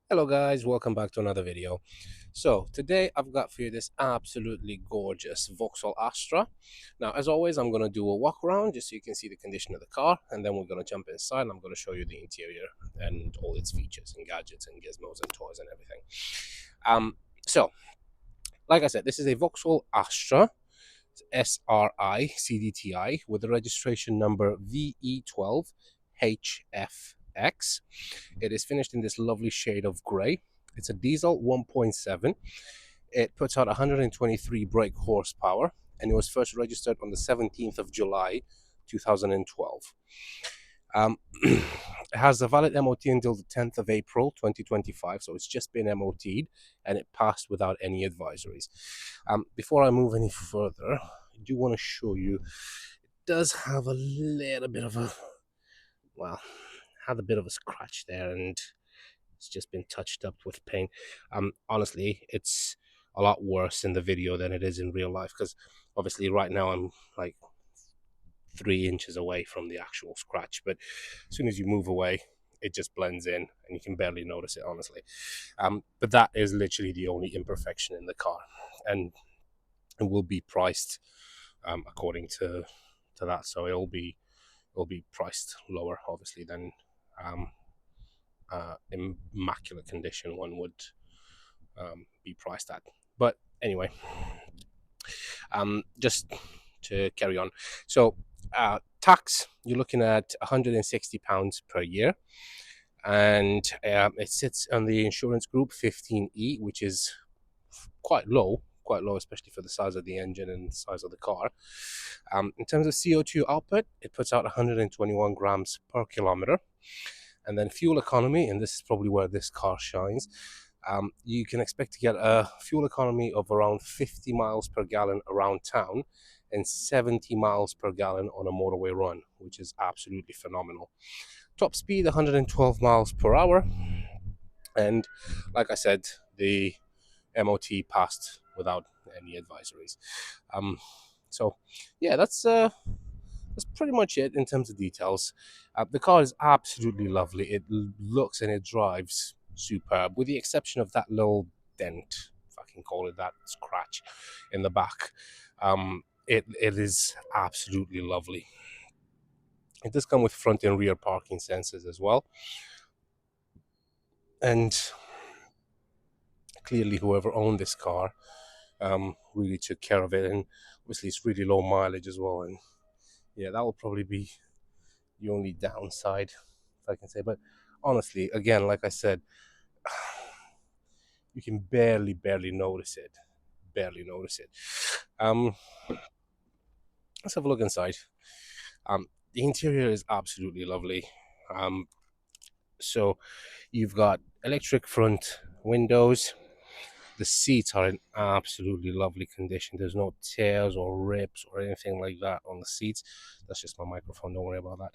Hello guys, welcome back to another video. So today I've got for you this absolutely gorgeous Vauxhall Astra. Now as always I'm going to do a walk around just so you can see the condition of the car, and then we're going to jump inside and I'm going to show you the interior and all its features and gadgets and gizmos and toys and everything. So like I said, this is a Vauxhall Astra SRI Cdti with the registration number VE12HFX. It is finished in this lovely shade of grey. It's a diesel 1.7. It puts out 123 brake horsepower, and it was first registered on the 17th of July 2012. It has a valid MOT until the 10th of April 2025, so it's just been MOT'd and it passed without any advisories. Before I move any further, I do want to show you, it does have a little bit of a, well, had a bit of a scratch there, and it's just been touched up with paint. Honestly, it's a lot worse in the video than it is in real life, because obviously right now I'm like 3 inches away from the actual scratch, but as soon as you move away it just blends in and you can barely notice it, honestly. But that is literally the only imperfection in the car, and it will be priced according to that, so it'll be priced lower obviously than immaculate condition one would be priced at. But anyway, just to carry on, so tax, you're looking at £160 per year, and it sits on the insurance group 15E, which is quite low, especially for the size of the engine and the size of the car. In terms of CO2 output, it puts out 121 grams per kilometer. And then fuel economy, and this is probably where this car shines, you can expect to get a fuel economy of around 50 miles per gallon around town and 70 miles per gallon on a motorway run, which is absolutely phenomenal. Top speed 112 miles per hour, and like I said, the MOT passed without any advisories. So yeah, that's pretty much it in terms of details. The car is absolutely lovely. It looks and it drives superb, with the exception of that little dent, if I can call it that, scratch in the back. It is absolutely lovely. It does come with front and rear parking sensors as well, and clearly whoever owned this car really took care of it, and obviously it's really low mileage as well, and yeah, that will probably be the only downside, if I can say. But honestly, again, like I said, you can barely notice it. Barely notice it. Let's have a look inside. The interior is absolutely lovely. So you've got electric front windows. The seats are in absolutely lovely condition. There's no tears or rips or anything like that on the seats. That's just my microphone. Don't worry about that.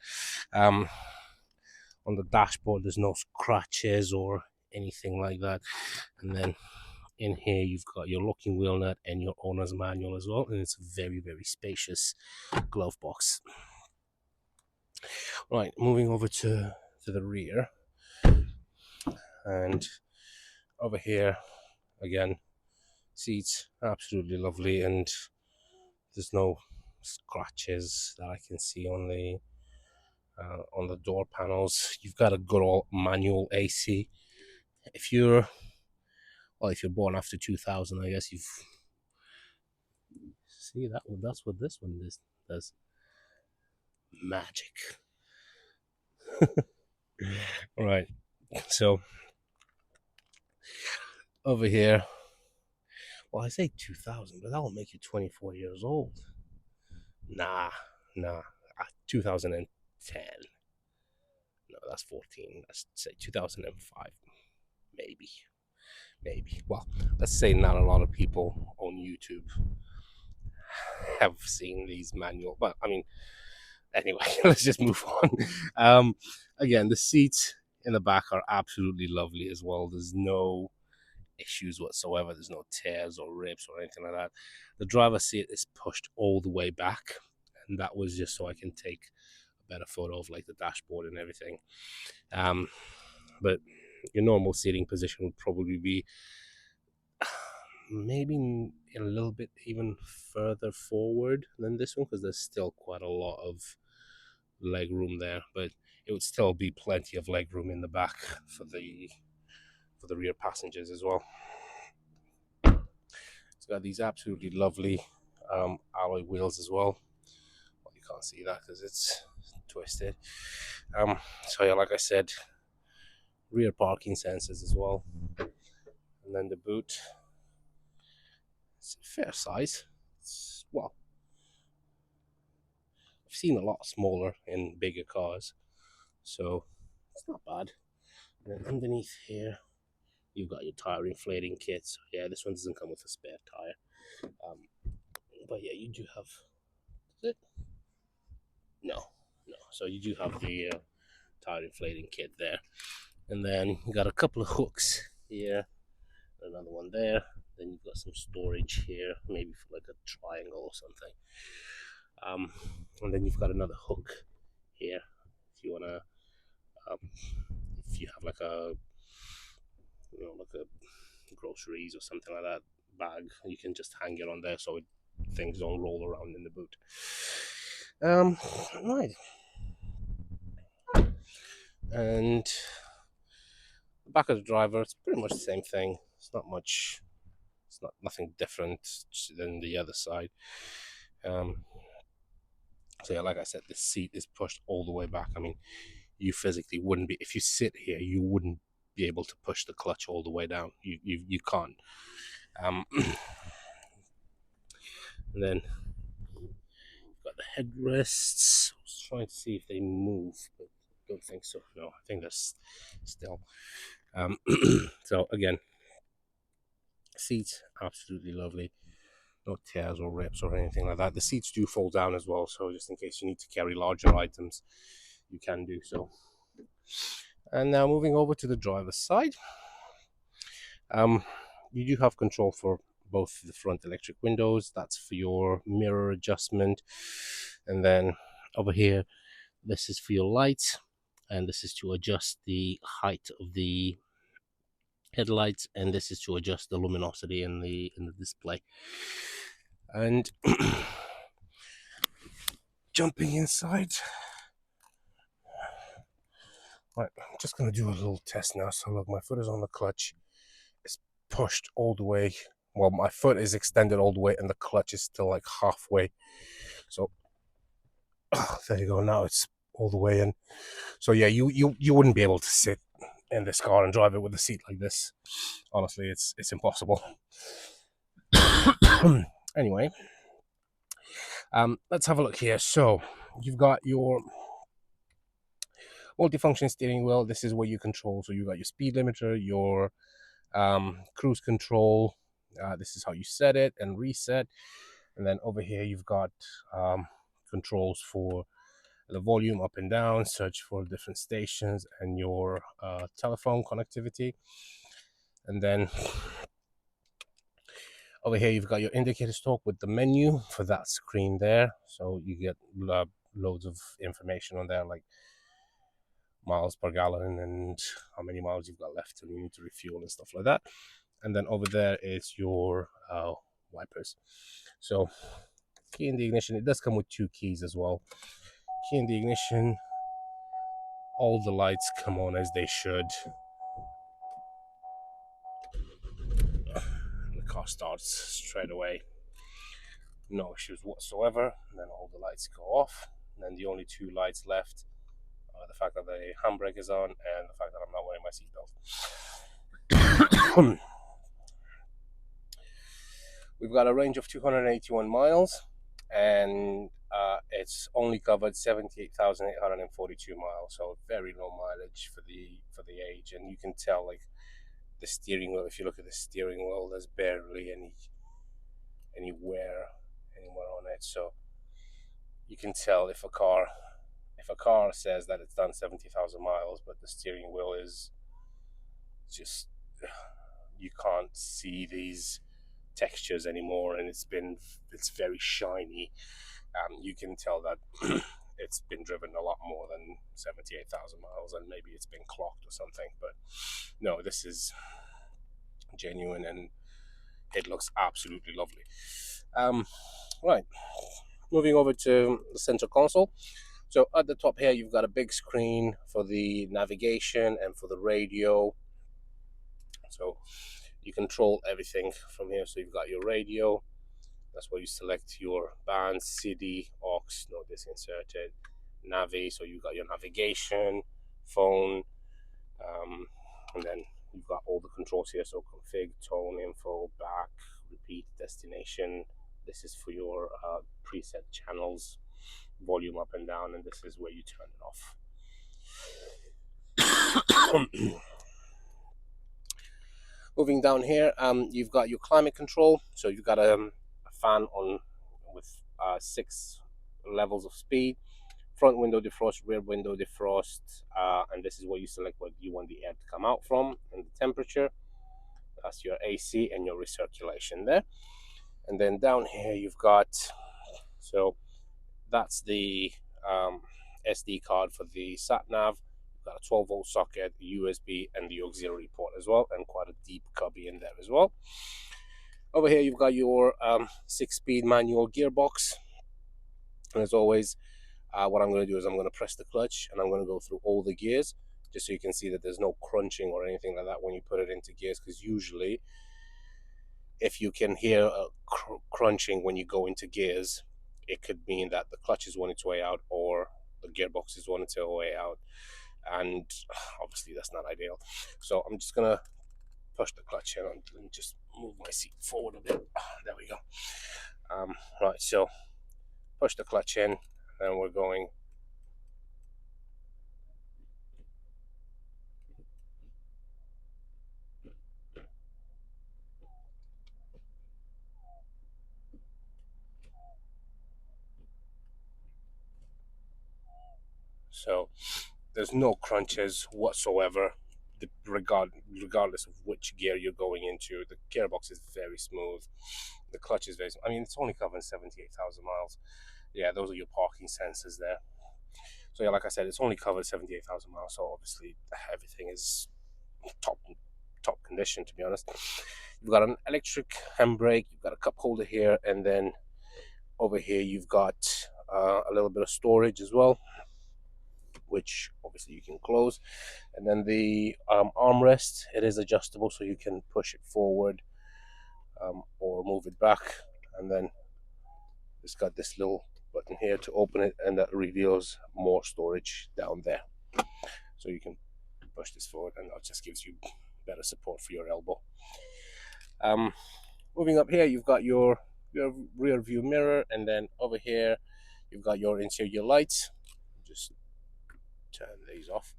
On the dashboard, there's no scratches or anything like that. And then in here, you've got your locking wheel nut and your owner's manual as well. And it's a very spacious glove box. Right, moving over to the rear. And over here, again, seats absolutely lovely, and there's no scratches that I can see on the door panels. You've got a good old manual AC. If you're born after 2000, I guess you've see that one. That's what this one does. Magic. Right. So over here, well, I say 2000, but that will make you 24 years old. Nah. 2010. No, that's 14. Let's say 2005. Maybe. Well, let's say not a lot of people on YouTube have seen these manual, but I mean, anyway, let's just move on. Again, the seats in the back are absolutely lovely as well. There's no issues whatsoever. There's no tears or rips or anything like that. The driver's seat is pushed all the way back, and that was just so I can take a better photo of like the dashboard and everything. But your normal seating position would probably be maybe a little bit even further forward than this one, because there's still quite a lot of leg room there, but it would still be plenty of leg room in the back for the rear passengers as well. It's got these absolutely lovely alloy wheels as well. Well, you can't see that because it's twisted. So yeah, like I said, rear parking sensors as well, and then the boot. It's a fair size. Well, I've seen a lot smaller in bigger cars, so it's not bad. And then underneath here, you've got your tire inflating kit. So yeah, this one doesn't come with a spare tire. But yeah, you do have. Is it? No, no. So you do have the tire inflating kit there, and then you got a couple of hooks here, another one there. Then you've got some storage here, maybe for like a triangle or something. And then you've got another hook here if you wanna, if you have like a, like a groceries or something like that bag, you can just hang it on there so things don't roll around in the boot. Right. And the back of the driver, it's pretty much the same thing. It's not much. It's nothing different than the other side. So yeah, like I said, this seat is pushed all the way back. I mean, you physically wouldn't be, if you sit here, you wouldn't be able to push the clutch all the way down. You can't. And then you've got the headrests. I was trying to see if they move, but I don't think so. No, I think that's still. So again, seats absolutely lovely. No tears or rips or anything like that. The seats do fold down as well, so just in case you need to carry larger items, you can do so. And now moving over to the driver's side, you do have control for both the front electric windows. That's for your mirror adjustment, and then over here, this is for your lights, and this is to adjust the height of the headlights, and this is to adjust the luminosity in the display. And jumping inside, right, I'm just gonna do a little test now. So look, my foot is on the clutch, it's pushed all the way. Well, my foot is extended all the way and the clutch is still like halfway. So there you go, now it's all the way in. So yeah, you wouldn't be able to sit in this car and drive it with a seat like this. Honestly, it's impossible. Anyway, let's have a look here. So you've got your multifunction steering wheel. This is where you control. So you've got your speed limiter, your cruise control. This is how you set it and reset. And then over here you've got controls for the volume up and down, search for different stations, and your telephone connectivity. And then over here you've got your indicator stalk with the menu for that screen there. So you get loads of information on there, like miles per gallon and how many miles you've got left and you need to refuel and stuff like that. And then over there is your wipers. So key in the ignition, it does come with 2 keys as well. Key in the ignition, all the lights come on as they should. The car starts straight away, no issues whatsoever. And then all the lights go off, and then the only 2 lights left are the fact that the handbrake is on and the fact that I'm not wearing my seatbelt. We've got a range of 281 miles, and it's only covered 78,842 miles, so very low mileage for the age. And you can tell, like, the steering wheel, if you look at the steering wheel, there's barely any wear anywhere on it. So you can tell if a car says that it's done 70,000 miles, but the steering wheel is just, you can't see these textures anymore, and it's very shiny. You can tell that it's been driven a lot more than 78,000 miles, and maybe it's been clocked or something. But no, this is genuine, and it looks absolutely lovely. Right, moving over to the center console. So at the top here, you've got a big screen for the navigation and for the radio. So you control everything from here. So you've got your radio. That's where you select your band, CD, aux, no disc inserted, Navi. So you've got your navigation, phone, and then you've got all the controls here. So config, tone, info, back, repeat, destination. This is for your preset channels, volume up and down, and this is where you turn it off. Moving down here, you've got your climate control. So you've got a fan on with 6 levels of speed, front window defrost, rear window defrost, and this is where you select what you want the air to come out from and the temperature. That's your AC and your recirculation there. And then down here you've got, so that's the SD card for the sat nav. You've got a 12-volt socket, USB, and the auxiliary port as well, and quite a deep cubby in there as well. Over here you've got your 6-speed manual gearbox, and as always, what I'm going to do is I'm going to press the clutch and I'm going to go through all the gears, just so you can see that there's no crunching or anything like that when you put it into gears, because usually if you can hear a crunching when you go into gears, it could mean that the clutch is on its way out or the gearbox is on its way out, and obviously that's not ideal. So I'm just going to push the clutch in and just move my seat forward a bit. There we go. Right, so push the clutch in, and we're going. So there's no crunches whatsoever, regardless of which gear you're going into. The gearbox is very smooth. The clutch is very smooth. I mean, it's only covering 78,000 miles. Yeah, those are your parking sensors there. So yeah, like I said, it's only covered 78,000 miles. So obviously everything is top condition, to be honest. You've got an electric handbrake. You've got a cup holder here, and then over here you've got a little bit of storage as well, which obviously you can close. And then the armrest, it is adjustable, so you can push it forward or move it back. And then it's got this little button here to open it, and that reveals more storage down there. So you can push this forward, and that just gives you better support for your elbow. Moving up here, you've got your rear view mirror, and then over here you've got your interior lights. Just turn these off.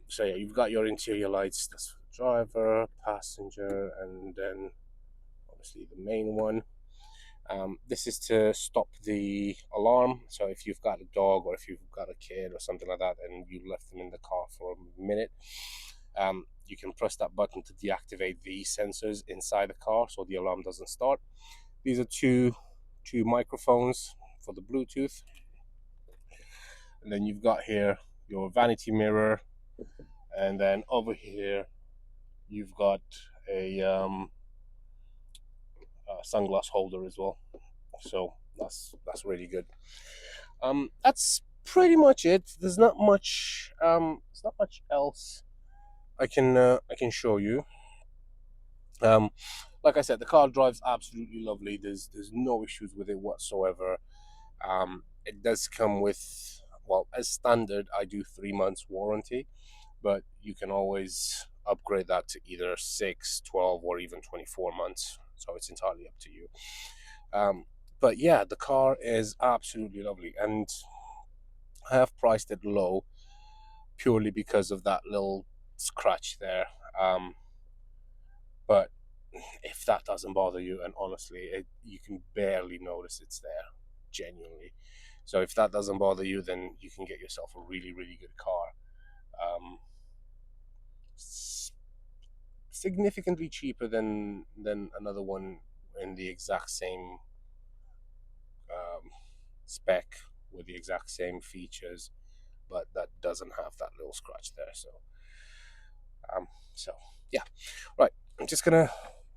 So yeah, you've got your interior lights. That's for the driver, passenger, and then obviously the main one. This is to stop the alarm. So if you've got a dog or if you've got a kid or something like that and you left them in the car for a minute, you can press that button to deactivate the sensors inside the car so the alarm doesn't start. These are two microphones for the Bluetooth. And then you've got here your vanity mirror, and then over here you've got a sunglass holder as well. So that's really good. That's pretty much it. There's not much else I can show you. Like I said, the car drives absolutely lovely. There's no issues with it whatsoever. It does come with, well, as standard, I do 3 months warranty, but you can always upgrade that to either 6, 12, or even 24 months. So it's entirely up to you. But yeah, the car is absolutely lovely, and I have priced it low purely because of that little scratch there. But if that doesn't bother you, and honestly, you can barely notice it's there, genuinely. So if that doesn't bother you, then you can get yourself a really, really good car. Significantly cheaper than another one in the exact same spec with the exact same features, but that doesn't have that little scratch there. Um, so yeah, right. I'm just gonna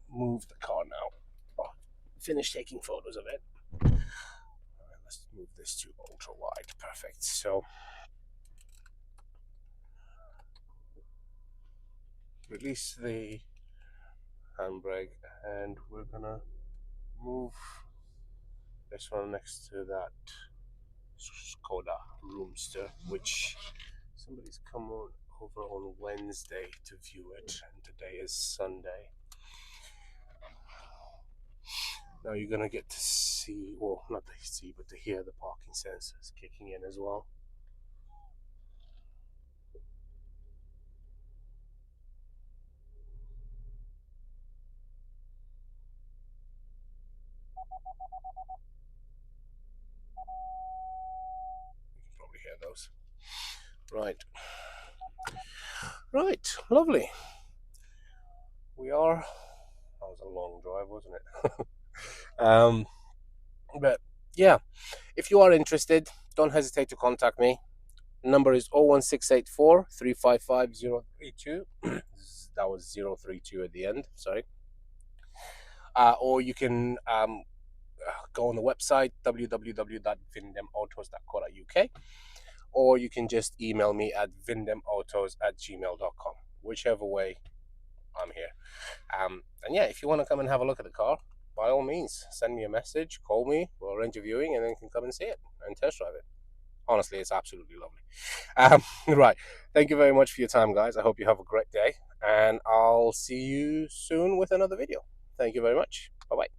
move the car now. Oh, finish taking photos of it. All right, let's move this to ultra wide. Perfect. So release the handbrake, and we're gonna move this one next to that Skoda Roomster, which somebody's come on over on Wednesday to view it, and today is Sunday. Now you're gonna get to see, well, not to see, but to hear the parking sensors kicking in as well. You can probably hear those. Right, right, lovely. We are. That was a long drive, wasn't it? But yeah, if you are interested, don't hesitate to contact me. Number is 01684 355 032. That was 032 at the end, sorry. Or you can go on the website www.vindemautos.co.uk, or you can just email me at vindemautos@gmail.com. Whichever way, I'm here. And yeah, if you want to come and have a look at the car, by all means, send me a message, call me, we'll arrange a viewing, and then you can come and see it and test drive it. Honestly, it's absolutely lovely. Right. Thank you very much for your time, guys. I hope you have a great day, and I'll see you soon with another video. Thank you very much. Bye bye.